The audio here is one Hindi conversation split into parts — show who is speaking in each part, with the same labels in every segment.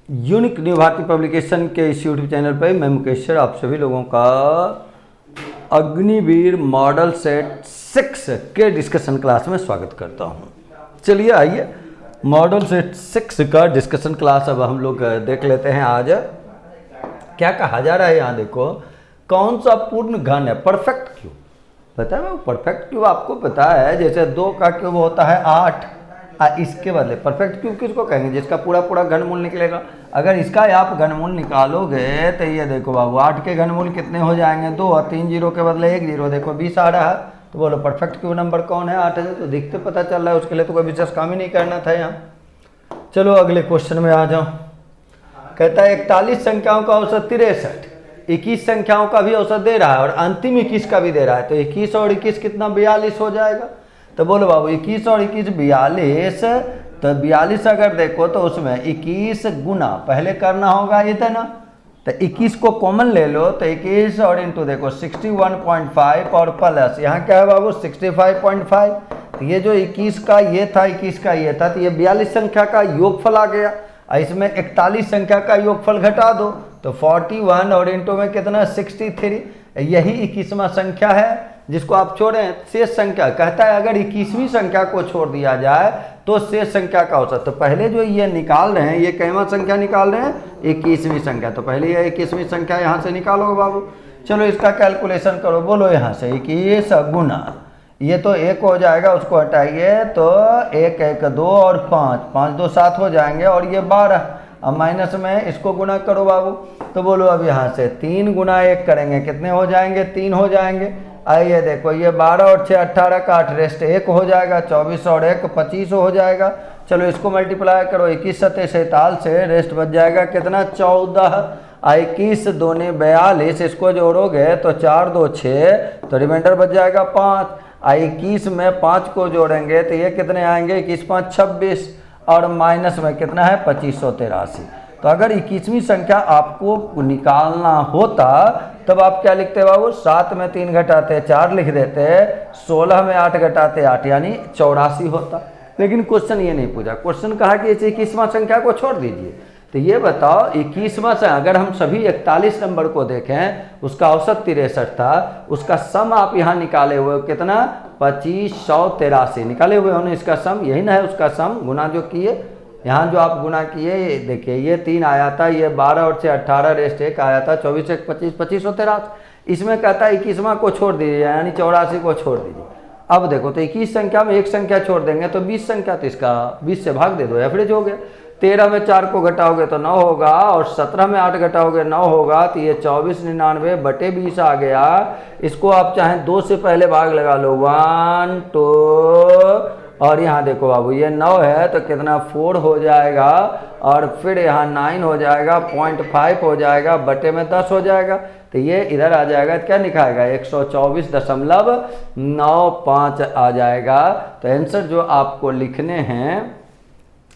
Speaker 1: यूनिक न्यू भारती पब्लिकेशन के इस यूट्यूब चैनल पर मैं मुकेश सर आप सभी लोगों का अग्निवीर मॉडल सेट 6 के डिस्कशन क्लास में स्वागत करता हूं। चलिए आइए मॉडल सेट 6 का डिस्कशन क्लास अब हम लोग देख लेते हैं। आज क्या कहा जा रहा है, यहाँ देखो, कौन सा पूर्ण घन है परफेक्ट क्यूब। पता है परफेक्ट क्यूब आपको पता है, जैसे 2 का क्यूब होता है 8, इसके बदले परफेक्ट क्यूब किसको कहेंगे, जिसका पूरा पूरा घनमूल निकलेगा। अगर इसका आप घनमूल निकालोगे तो ये देखो बाबू 8 के घनमूल कितने हो जाएंगे 2 और 3 जीरो के बदले 1 जीरो, देखो 20 आ रहा है। तो बोलो परफेक्ट क्यूब नंबर कौन है, 8 है। तो दिखते पता चल रहा है, उसके लिए तो कोई विशेष काम ही नहीं करना था यहाँ। चलो अगले क्वेश्चन में आ जाओ। कहता है 41 संख्याओं का औसत 63, 21 संख्याओं का भी औसत दे रहा है और अंतिम 21 का भी दे रहा है। तो 21 और 21 कितना 42 हो जाएगा। तो बोलो बाबू 21 और 21 42। तो 42 अगर देखो तो उसमें 21 गुना पहले करना होगा ये था ना, तो 21 को कॉमन ले लो तो 21 और इंटू देखो 61.5 और प्लस यहाँ क्या है बाबू 65.5। तो ये जो 21 का ये था 21 का ये था, तो ये 42 संख्या का योगफल आ गया। इसमें 41 संख्या का योगफल घटा दो तो 41 और इंटू में कितना 63। यही 21वां संख्या है जिसको आप छोड़ें शेष संख्या। कहता है अगर 21वीं संख्या को छोड़ दिया जाए तो शेष संख्या का औसत। तो पहले जो ये निकाल रहे हैं, ये कैमा संख्या निकाल रहे हैं 21वीं संख्या, तो पहले ये 21वीं संख्या यहाँ से निकालो बाबू। चलो इसका कैलकुलेशन करो, बोलो यहाँ से 21 गुना ये तो 1 हो जाएगा, उसको हटाइए तो 1 1 2 और 5 5 2 7 हो जाएंगे और ये 12। अब माइनस में इसको गुना करो बाबू। तो बोलो अब यहाँ से 3 गुना 1 करेंगे कितने हो जाएंगे 3 हो जाएंगे। आइए देखो ये 12 और 6 18 का 8 रेस्ट 1 हो जाएगा, 24 और 1 25 हो जाएगा। चलो इसको मल्टीप्लाई करो 21 7 47 से रेस्ट बच जाएगा कितना 14। 21 दूनी 42, इसको जोड़ोगे तो 4 2 6, तो रिमाइंडर बच जाएगा 5। 21 में 5 को जोड़ेंगे तो ये कितने आएंगे 21 5 26 और माइनस में कितना है 2583। तो अगर 21वीं संख्या आपको निकालना होता तब आप क्या लिखते बाबू, 7 में 3 घटाते 4 लिख देते, 16 में 8 घटाते 8 यानी 84 होता। लेकिन क्वेश्चन ये नहीं पूछा, क्वेश्चन कहा कि इस 21वां संख्या को छोड़ दीजिए। तो ये बताओ 21वां से अगर हम सभी 41 नंबर को देखें उसका औसत 63 था, उसका सम आप यहाँ निकाले हुए कितना 2583 निकाले हुए होने, इसका सम यही ना है, उसका सम गुना जो किए यहाँ जो आप गुना किए देखिए ये 3 आया था, ये 12 और 6 18 रेस्ट 1 आया था, 24 1 25 2583। इसमें कहता है 21वां को छोड़ दीजिए यानी 84 को छोड़ दीजिए। अब देखो तो 21 संख्या में एक संख्या छोड़ देंगे तो 20 संख्या, तो इसका 20 से भाग दे दो एवरेज हो गया। 13 में 4 को घटाओगे तो 9 होगा और 17 में 8 घटाओगे 9 होगा, तो ये 2499 बटे 20 आ गया। इसको आप चाहें 2 से पहले भाग लगा लो 1 2 और यहाँ देखो बाबू ये 9 है तो कितना 4 हो जाएगा और फिर यहाँ 9 हो जाएगा 0.5 हो जाएगा बटे में 10 हो जाएगा। तो ये इधर आ जाएगा, क्या लिखाएगा 124.95 आ जाएगा। तो आंसर जो आपको लिखने हैं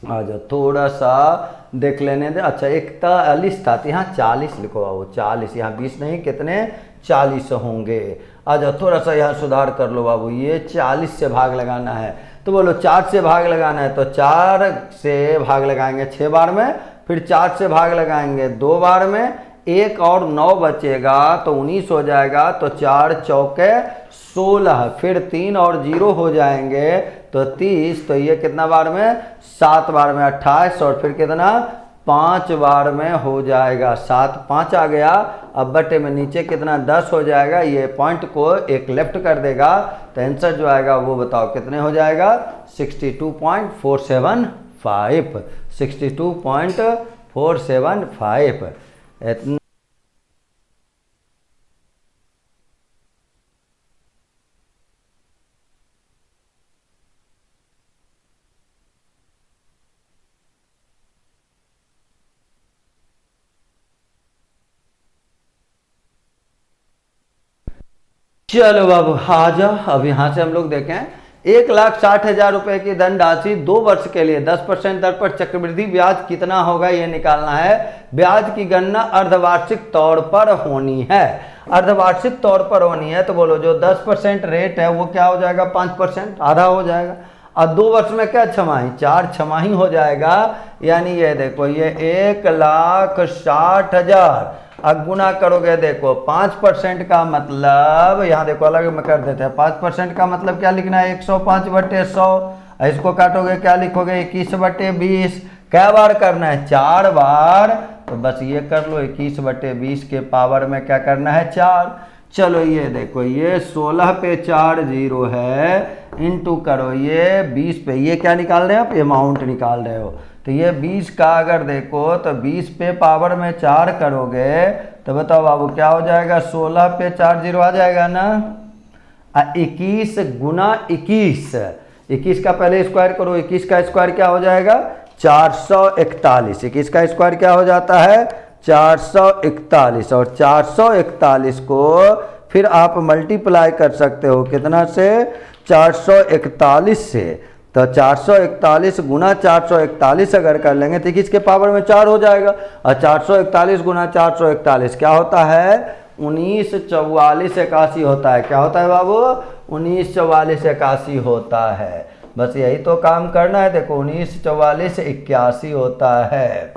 Speaker 1: आ जाओ थोड़ा सा देख लेने दे। अच्छा 41 था तो यहाँ 40 लिखो बाबू, 40 यहाँ 20 नहीं कितने 40 होंगे। आ जाओ थोड़ा सा यहाँ सुधार कर लो बाबू, ये 40 से भाग लगाना है तो बोलो 4 से भाग लगाना है तो 4 से भाग लगाएंगे 6 बार में, फिर 4 से भाग लगाएंगे 2 बार में, 1 और 9 बचेगा तो 19 हो जाएगा, तो 4 चौके 16, फिर 3 और 0 हो जाएंगे तो 30, तो ये कितना बार में 7 बार में 28 और फिर कितना 5 बार में हो जाएगा 7 5 आ गया। अब बटे में नीचे कितना 10 हो जाएगा, ये पॉइंट को एक लेफ्ट कर देगा तो आंसर जो आएगा वो बताओ कितने हो जाएगा 62.475 62.475 इतना। चलो बाबू आ जाओ। अब यहाँ से हम लोग देखें 1,60,000 रुपए की धनराशि 2 वर्ष के लिए 10% दर पर चक्रवृद्धि ब्याज कितना होगा ये निकालना है। ब्याज की गणना अर्धवार्षिक तौर पर होनी है, अर्धवार्षिक तौर पर होनी है। तो बोलो जो 10% रेट है वो क्या हो जाएगा 5%, आधा हो जाएगा। और 2 वर्ष में क्या छमाही, 4 छमाही हो जाएगा। यानी ये देखो ये 1,60,000 अब गुना करोगे, देखो 5% का मतलब यहाँ देखो अलग में कर देते हैं। 5% का मतलब क्या लिखना है, 105/100। इसको काटोगे क्या लिखोगे, 21/20। क्या बार करना है, 4 बार। तो बस ये कर लो, 21/20 के पावर में क्या करना है, 4। चलो ये देखो ये 16 पे 4 0 है, इंटू करो ये 20 पे, ये क्या निकाल रहे हो आप, अमाउंट निकाल रहे हो। तो ये 20 का अगर देखो तो 20 पे पावर में 4 करोगे तो बताओ बाबू क्या हो जाएगा, 16 पे 4 0 आ जाएगा ना। 21 गुना 21, 21 का पहले स्क्वायर करो, 21 का स्क्वायर क्या हो जाएगा, 441। 21 का स्क्वायर क्या हो जाता है, 441। और 441 को फिर आप मल्टीप्लाई कर सकते हो कितना से, 441 से। तो 441 गुना 441 अगर कर लेंगे तो 21 के पावर में 4 हो जाएगा। और 441 गुना 441 क्या होता है, 194481 होता है। क्या होता है बाबू, 194481 होता है। बस यही तो काम करना है। देखो 194481 होता है।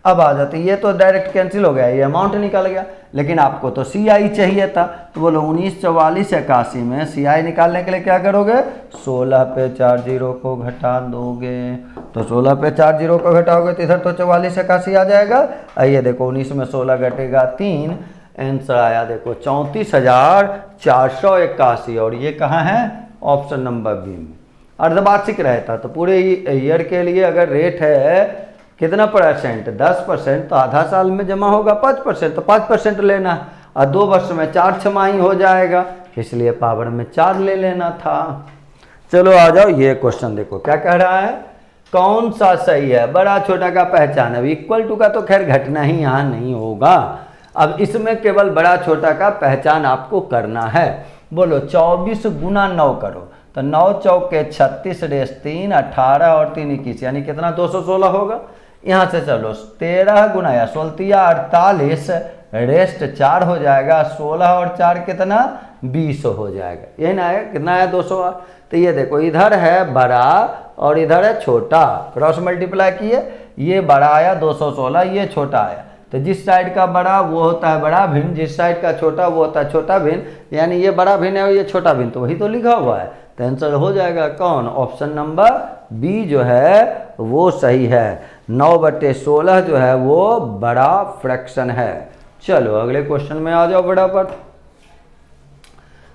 Speaker 1: अब आ जाते, ये तो डायरेक्ट कैंसिल हो गया, ये अमाउंट निकल गया। लेकिन आपको तो CI चाहिए था, तो बोलो 194481 में CI निकालने के लिए क्या करोगे, 16 पे 4 0 को घटा दोगे। तो 16 पे 4 0 को घटाओगे तो इधर तो 4481 आ जाएगा। आइए देखो 19 में 16 घटेगा 3, आंसर आया देखो 34,481। और ये कहाँ है, ऑप्शन नंबर बी में। अर्धवार्षिक रहता तो पूरे ईयर के लिए अगर रेट है कितना %, 10%, तो आधा साल में जमा होगा 5%, तो 5% लेना। और 2 वर्ष में 4 छमाही हो जाएगा, इसलिए पावर में 4 ले लेना था। चलो आ जाओ, ये क्वेश्चन देखो क्या कह रहा है, कौन सा सही है, बड़ा छोटा का पहचान। अब इक्वल टू का तो खैर घटना ही यहाँ नहीं होगा। अब इसमें केवल बड़ा छोटा का पहचान आपको करना है। बोलो 24 गुना 9 करो, तो 9 चौके 36 रेस 3 18 और 3 21, यानी कितना 216 होगा। यहाँ से चलो 13 गुना या 48 रेस्ट 4 हो जाएगा, 16 और 4 कितना 20 हो जाएगा। यही ना है, कितना है 208। तो ये देखो इधर है बड़ा और इधर है छोटा, क्रॉस मल्टीप्लाई किए, ये बड़ा आया 216, ये छोटा आया। तो जिस साइड का बड़ा वो होता है बड़ा भिन्न, जिस साइड का छोटा वो होता है छोटा भिन्न, यानी ये बड़ा भिन्न है और ये छोटा भिन्न, तो वही तो लिखा हुआ है। तो आंसर हो जाएगा कौन, ऑप्शन नंबर बी जो है वो सही है। 9/16 जो है वो बड़ा फ्रैक्शन है। चलो अगले क्वेश्चन में आ जाओ फटाफट।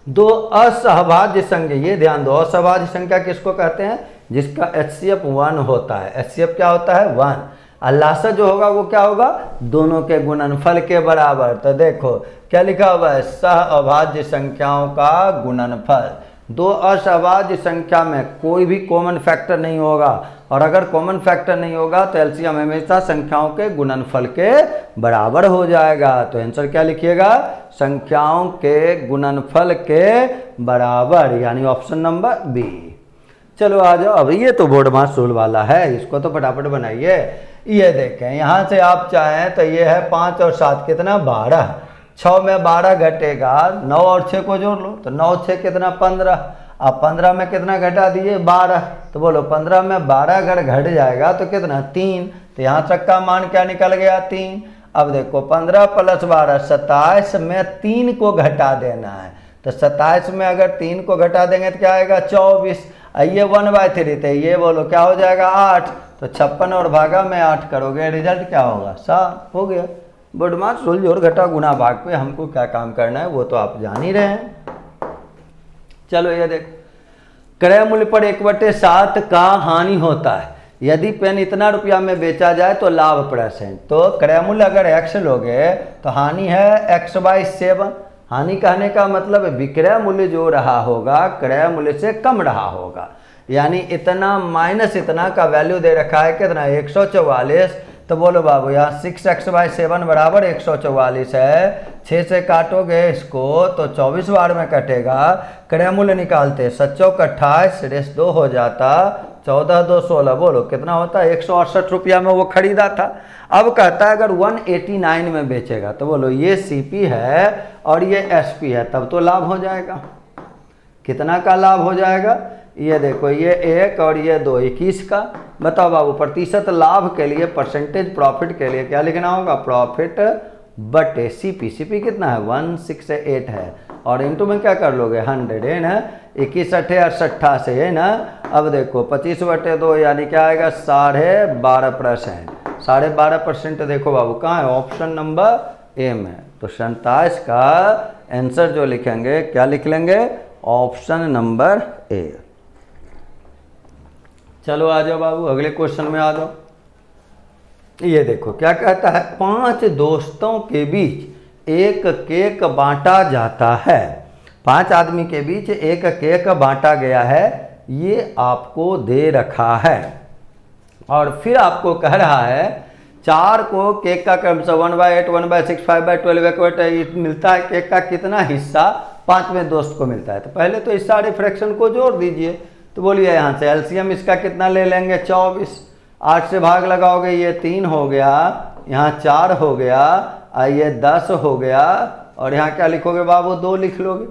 Speaker 1: 2 असहभाज्य संख्या, ये ध्यान दो, असहभाज्य संख्या किसको कहते हैं, जिसका HCF 1 होता है। HCF क्या होता है, 1। अल्लासा जो होगा वो क्या होगा, दोनों के गुणनफल के बराबर। तो देखो क्या लिखा हुआ है, सहअभाज्य संख्याओं का गुणनफल। 2 असहभाज्य संख्या में कोई भी कॉमन फैक्टर नहीं होगा, और अगर कॉमन फैक्टर नहीं होगा तो एलसीएम हमेशा संख्याओं के गुणनफल के बराबर हो जाएगा। तो आंसर क्या लिखिएगा, संख्याओं के गुणनफल के बराबर, यानी ऑप्शन नंबर बी। चलो आ जाओ, अब ये तो बोर्ड मास रूल वाला है, इसको तो फटाफट बनाइए। ये देखें यहाँ से आप चाहें तो ये है 5 और 7 कितना 12, 6 में 12 घटेगा, 9 और 6 को जोड़ लो तो 9 6 कितना 15, अब 15 में कितना घटा दिए 12, तो बोलो 15 में 12 अगर घट जाएगा तो कितना 3, तो यहाँ तक का मान क्या निकल गया 3। अब देखो 15 + 12 27 में 3 को घटा देना है, तो 27 में अगर 3 को घटा देंगे तो क्या आएगा 24। ये 1/3, तो ये बोलो क्या हो जाएगा 8, तो 56 और भागा में 8 करोगे, रिजल्ट क्या होगा 7 हो गया। बदमाश रूल जोड़ घटा गुना भाग पे हमको क्या काम करना है वो तो आप जान ही रहे हैं। चलो ये देख, क्रय मूल्य पर 1/7 का हानि होता है। यदि पेन इतना रुपया में बेचा जाए तो लाभ %। तो क्रय मूल्य अगर x लोगे तो हानि है x/7। हानि कहने का मतलब विक्रय मूल्य जो रहा होगा क्रय मूल्य से कम रहा होगा, यानी इतना माइनस इतना का वैल्यू दे रखा है कितना 144। तो बोलो बाबू यहाँ 6x/7 बराबर 144 है। 6 से काटोगे इसको तो 24 बार में कटेगा। क्रय मूल्य निकालते 7 चौक 28 रेस 2 हो जाता, 14 2 16, बोलो कितना होता है 168 रुपया में वो खरीदा था। अब कहता है अगर 189 में बेचेगा, तो बोलो ये CP है और ये SP है, तब तो लाभ हो जाएगा। कितना का लाभ हो जाएगा? ये देखो, ये 1 और ये 2, 21 का। बताओ बाबू, प्रतिशत लाभ के लिए, परसेंटेज प्रॉफिट के लिए क्या लिखना होगा? प्रॉफिट बटे सीपी। सीपी कितना है? 168 है, और इंटू में क्या कर लोगे? 100 है ना। 21 अठे 68 से है ना। अब देखो 25 बटे 2 यानी क्या आएगा? 12.5%। 12.5% देखो बाबू कहाँ है? ऑप्शन नंबर ए में। तो 27 का आंसर जो लिखेंगे क्या लिख लेंगे? Option number A. चलो आ जाओ बाबू, अगले क्वेश्चन में आ जाओ। ये देखो क्या कहता है? 5 दोस्तों के बीच एक केक बांटा जाता है। 5 आदमी के बीच एक केक बांटा गया है, ये आपको दे रखा है, और फिर आपको कह रहा है 4 को केक का क्रम से 1/8, 1/6, 5/12 1/8 मिलता है। केक का कितना हिस्सा 5वें दोस्त को मिलता है? तो पहले तो इस सारे फ्रैक्शन को जोड़ दीजिए। तो बोलिए यहाँ से एलसीएम इसका कितना ले लेंगे? 24। 8 से भाग लगाओगे, ये 3 हो गया, यहाँ 4 हो गया, ये 10 हो गया, और यहाँ क्या लिखोगे बाबू? 2 लिख लोगे।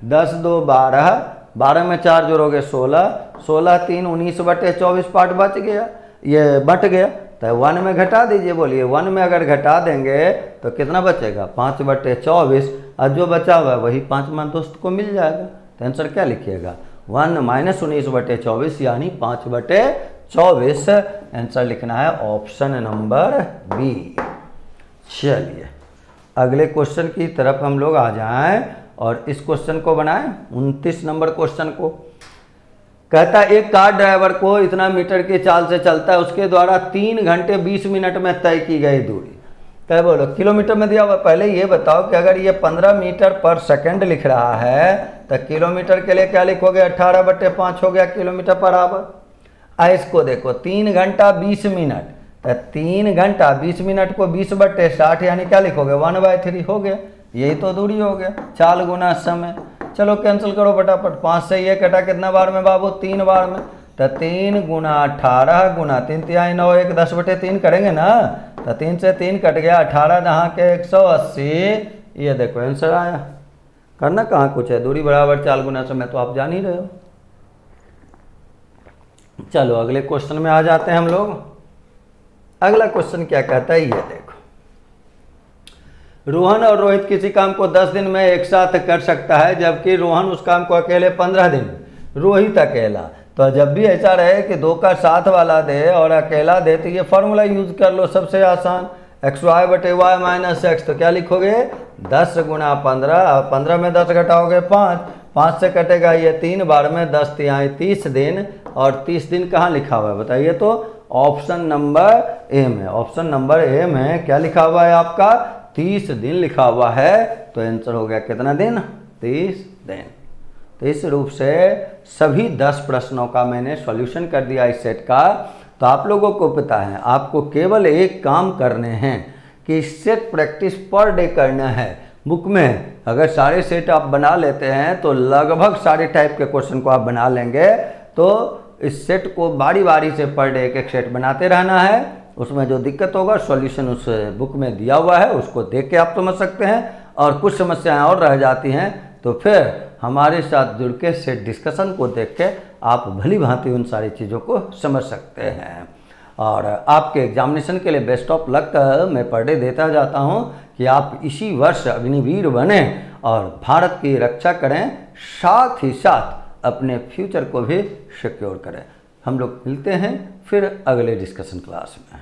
Speaker 1: 10 2 12, 12 में 4 जोड़ोगे 16, 16 3 19/24 पार्ट बच गया, ये बट गया। तो 1 में घटा दीजिए। बोलिए 1 में अगर घटा देंगे तो कितना बचेगा? 5/24, और जो बचा हुआ है वही 5वां दोस्त को मिल जाएगा। तो आंसर क्या लिखिएगा? 1 - 19/24 यानी 5/24। आंसर लिखना है ऑप्शन नंबर बी। चलिए अगले क्वेश्चन की तरफ हम लोग आ जाएं, और इस क्वेश्चन को बनाएं 29 नंबर क्वेश्चन को। कहता है एक कार ड्राइवर को इतना मीटर की चाल से चलता है, उसके द्वारा 3 घंटे 20 मिनट में तय की गई दूरी। क्या बोलो? किलोमीटर में दिया हुआ। पहले ये बताओ कि अगर ये 15 मीटर पर सेकंड लिख रहा है तो किलोमीटर के लिए क्या लिखोगे? 18/5 हो गया किलोमीटर पर आवर। इसको देखो 3 घंटा 20 मिनट, तो 3 घंटा 20 मिनट को 20/60 यानी क्या लिखोगे? 1/3 हो गया। यही तो दूरी हो गया, चाल गुना समय। चलो कैंसिल करो फटाफट। 5 से ये कटा कितना बार में बाबू? 3 बार में। तो 3 × 18 × 3 × 9 1 10/3 करेंगे ना। तो 3 से 3 कट गया, 18 दहाँ के 180। ये देखो आंसर आया। करना कहाँ कुछ है, दूरी बराबर चाल गुना समय तो आप जान ही रहे हो। चलो अगले क्वेश्चन में आ जाते हैं हम लोग। अगला क्वेश्चन क्या कहता है? ये देखो, रोहन और रोहित किसी काम को 10 दिन में एक साथ कर सकता है, जबकि रोहन उस काम को अकेले 15 दिन, रोहित अकेला। तो जब भी ऐसा रहे कि 2 का साथ वाला दे और अकेला दे, तो ये फॉर्मूला यूज कर लो, सबसे आसान। xy/y - x। तो क्या लिखोगे? 10 × 15, 15 में 10 घटाओगे 5, 5 से कटेगा ये 3 बार में 10 यहाँ 30 दिन, और 30 दिन कहाँ लिखा हुआ है बताइए? तो ऑप्शन नंबर ए में। ऑप्शन नंबर ए में क्या लिखा हुआ है आपका? 30 दिन लिखा हुआ है। तो आंसर हो गया कितना दिन? 30 दिन। तो इस रूप से सभी 10 प्रश्नों का मैंने सॉल्यूशन कर दिया इस सेट का। तो आप लोगों को पता है, आपको केवल एक काम करने हैं कि सेट प्रैक्टिस पर डे करना है। बुक में अगर सारे सेट आप बना लेते हैं तो लगभग सारे टाइप के क्वेश्चन को आप बना लेंगे। तो इस सेट को बारी बारी से पर डे एक सेट बनाते रहना है। उसमें जो दिक्कत होगा सॉल्यूशन उस बुक में दिया हुआ है, उसको देख के आप समझ सकते हैं। और कुछ समस्याएं और रह जाती हैं तो फिर हमारे साथ जुड़ के सेट डिस्कशन को देख के आप भली भांति उन सारी चीज़ों को समझ सकते हैं। और आपके एग्जामिनेशन के लिए बेस्ट ऑफ लक मैं पर डे देता जाता हूं कि आप इसी वर्ष अग्निवीर बने और भारत की रक्षा करें, साथ ही साथ अपने फ्यूचर को भी सिक्योर करें। हम लोग मिलते हैं फिर अगले डिस्कशन क्लास में।